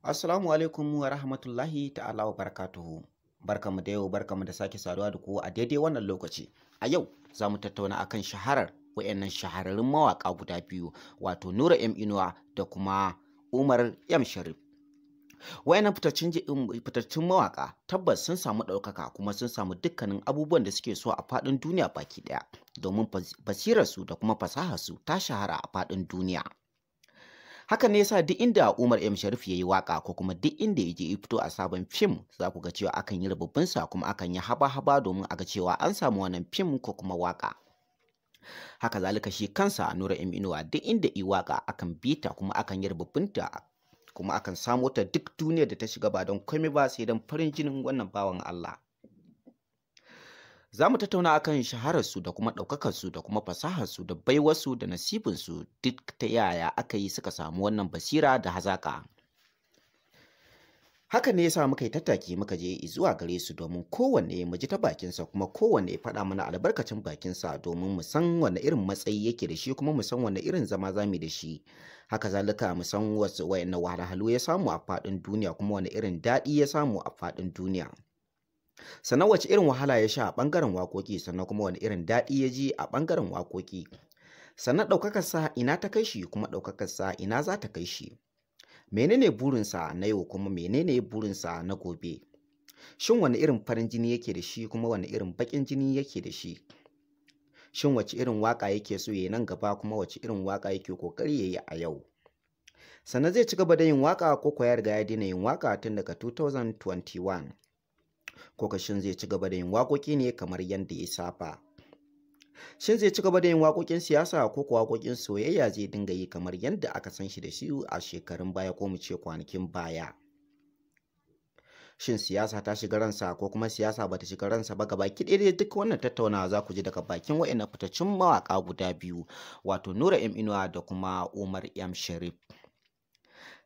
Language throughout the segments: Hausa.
Assalamu alaikum wa rahmatullahi ta'ala wa barakatuhu. Barkamu da yau, barkamu da sake saduwa da ku a daidai wannan lokaci. A yau za mu tattauna akan wayannan shahararrun mawaƙa guda biyu, wato Nura M Inuwa da kuma Umar M Sharif. Wayannan fitattun mawaƙa tabbas sun samu ɗaukaka kuma sun samu dukkanin abubuwan da suke so a faɗin duniya baki ɗaya, domin basirarsu da kuma fasaharsu ta shahara a faɗin duniya. Hakan ne yasa duk inda Umar M Sharif ya yi waƙa ko kuma duk inda ya je ya fito a sabon fim, za ku ga cewa akan yi rububbinsa kuma akan yi haba-haba domin a ga cewa an samu wannan fim ko kuma waƙa. Haka zalika shi kansa Nura M Inuwa duk inda yi waƙa akan bi ta kuma akan yi rububbinta kuma akan samo ta duk duniyar da ta shiga ba don komai ba sai don farin jinin wannan bawan Allah. Za mu tattauna akan shahararsu da kuma ɗaukakarsu da kuma fasaharsu da baiwarsu da nasibinsu, duk ta yaya aka yi suka samu wannan basira da hazaƙa. Haka ne yasa muka yi tattaki muka je zuwa gare su domin kowanne mu ji ta bakinsa kuma kowanne ya faɗa mana albarkacin bakinsa domin mu san wanne irin matsayi yake da shi kuma mu san wanne irin zama za mu da shi. Haka zalika mu san wasu wayanne wahalhalu ya samu a faɗin duniya kuma wanne irin daɗi ya samu a faɗin duniya. Sannan wace irin wahala ya sha a ɓangaren waƙoƙi, sannan kuma wani irin daɗi ya ji a ɓangaren waƙoƙi. Sannan ɗaukakarsa ina ta kai shi kuma ɗaukakarsa ina za ta kai shi. Menene burinsa na yau kuma menene burinsa na gobe. Shin wani irin farin jini yake da shi kuma wani irin baƙin jini yake da shi. Shin wace irin waƙa yake so ya yi nan gaba kuma wace irin waƙa yake ƙoƙari ya yi a yau. Sannan zai ci gaba da yin waƙa ko kuwa ya riga ya daina yin waƙa tun daga 2021. Ko shin zai ci gaba da yin waƙoƙi ne kamar yadda ya saba. Shin zai ci gaba da yin waƙoƙin siyasa ko kuwa waƙoƙin soyayya zai dinga yi kamar yadda aka san shi da shi a shekarun baya ko mu ce kwanakin baya. Shin siyasa ta shiga ransa ko kuma siyasa bata shiga ransa ba, gabaki ɗaya duk wannan tattaunawa za ku ji daga bakin waɗannan fitaccen mawaƙa guda biyu, wato Nura M Inuwa da kuma Umar M Sharif.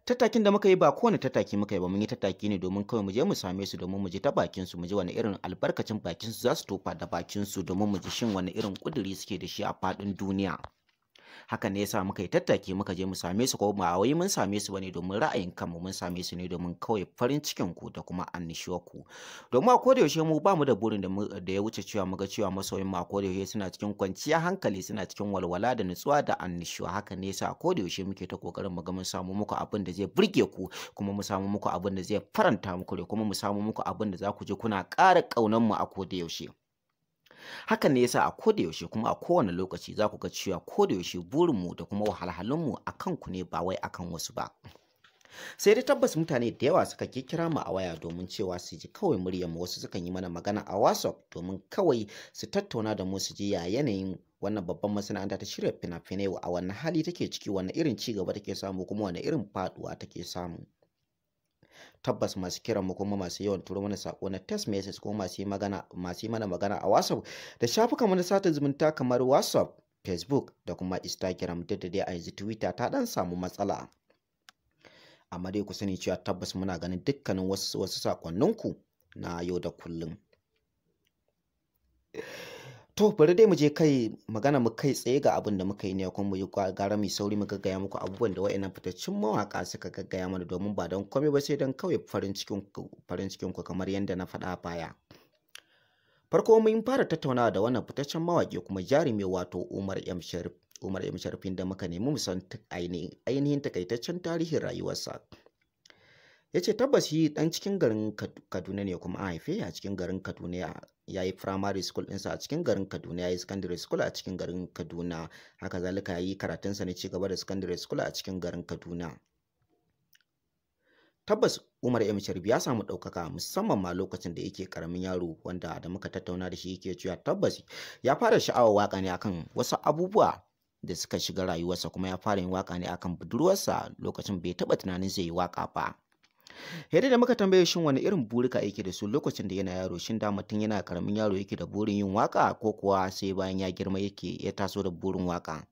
Tattakin da muka yi ba kowane tattaki muka yi ba, mun yi tattaki ne domin kawai mu je mu same su domin mu ji ta bakin su, mu ji wani irin albarkacin bakin su za su tofa da bakin su domin mu ji shin wani irin ƙuduri suke da shi a faɗin duniya. Hakan ne yasa muka yi tattaki muka je mu same su, ko ba wai mun same su bane domin ra'ayin kanmu, mun same su ne domin kawai farin cikin ku da kuma annishuwar ku. Domin a koda yaushe mu ba mu da burin da ya wuce cewa muga cewa masoyin mu a koda yaushe suna cikin kwanciyar hankali, suna cikin walwala da nutsuwa da annishuwa. Hakan ne yasa a koda yaushe muke ta kokarin mu ga mun samu muku abin da zai burge ku, kuma mu samu muku abin da zai faranta muku rai, kuma mu samu muku abin da za ku je kuna ƙara ƙaunar mu a koda yaushe. Hakan ne yasa a koda yaushe kuma a kowane lokaci za ku ga cewa koda yaushe burinmu da kuma wahalhalunmu a kanku ne ba wai akan wasu ba. Sai dai tabbas mutane da yawa suka kira mu a waya domin cewa su ji kawai muryarmu, wasu sukan yi mana magana a WhatsApp domin kawai su tattauna da mu su ji ya yanayin wannan babban masana'anta ta shirya fina-finai a wannan hali take ciki, wani irin ci gaba take samu kuma wani irin faduwa take samu. Tabbas masu kiran mu kuma masu yawan turo mana sako na text message kuma masu yi mana magana a WhatsApp da shafukan na sada zumunta kamar WhatsApp, Facebook da kuma Instagram, duk da dai a yanzu Twitter ta dan samu matsala. Amma dai ku sani cewa tabbas muna ganin dukkanin wasu sakonninku na yau da kullum. To bari dai mu je magana mu kai tsaye ga abin da muka yi ne, kuma mu yi gara mai sauri mu gaggaya muku abubuwan da wayannan fitaccen mawaƙa suka gaggaya mana, domin ba don komai ba sai don kawai farin cikin ku kamar yadda na faɗa baya. Farko mun fara tattaunawa da wannan fitaccen mawaƙi kuma jarumi, wato Umar M Sharif. Umar M Sharif da muka nemi mu san ainihin takaitaccen tarihin rayuwarsa. Ya ce tabbas shi ɗan cikin garin Kaduna ne kuma an haife a cikin garin Kaduna. Ya yi primary school ɗinsa a cikin garin Kaduna, ya yi secondary school a cikin garin Kaduna. Haka zalika ya yi karatunsa na cigaba da secondary school a cikin garin Kaduna. Tabbas Umar M Sharif ya samu ɗaukaka musamman ma lokacin da yake ƙaramin yaro, wanda da muka tattauna da shi yake cewa tabbas ya fara sha'awar waƙa ne akan wasu abubuwa da suka shiga rayuwarsa, kuma ya fara yin waƙa ne akan budurwarsa lokacin bai taɓa tunanin zai yi waƙa ba. Yadda da muka tambaye shin wani irin burika yake da su lokacin da yana yaro, shin da mutum yana karamin yaro yake da burin yin waka ko kuwa sai bayan ya girma ya taso da burin waka,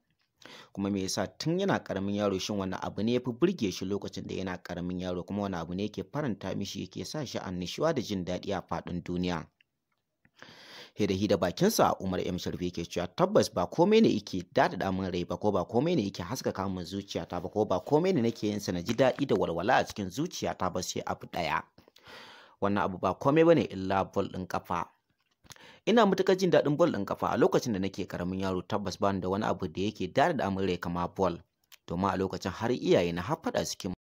kuma me yasa tun yana karamin yaro, shin wani abu ne yafi burge shi lokacin da yana karamin yaro, kuma wani abu ne yake faranta mishi yake sa shi annishuwa da jin daɗi a faɗin duniya. da bakinsa Umar M Sharif yake cewa tabbas ba komai ne yake daɗaɗa min rai ba ko ba komai ne yake haskaka min zuciyata ba ko ba komai ne nake yin sa na ji daɗi da walwala a cikin zuciyata ba sai abu ɗaya. Wannan abu ba komai bane illa ball ɗin ƙafa. Ina matuƙar jin daɗin ball ɗin ƙafa a lokacin da nake ƙaramin yaro, tabbas bani da wani abu da yake daɗaɗa min rai kamar ball. Domin a lokacin har iyaye na har faɗa suke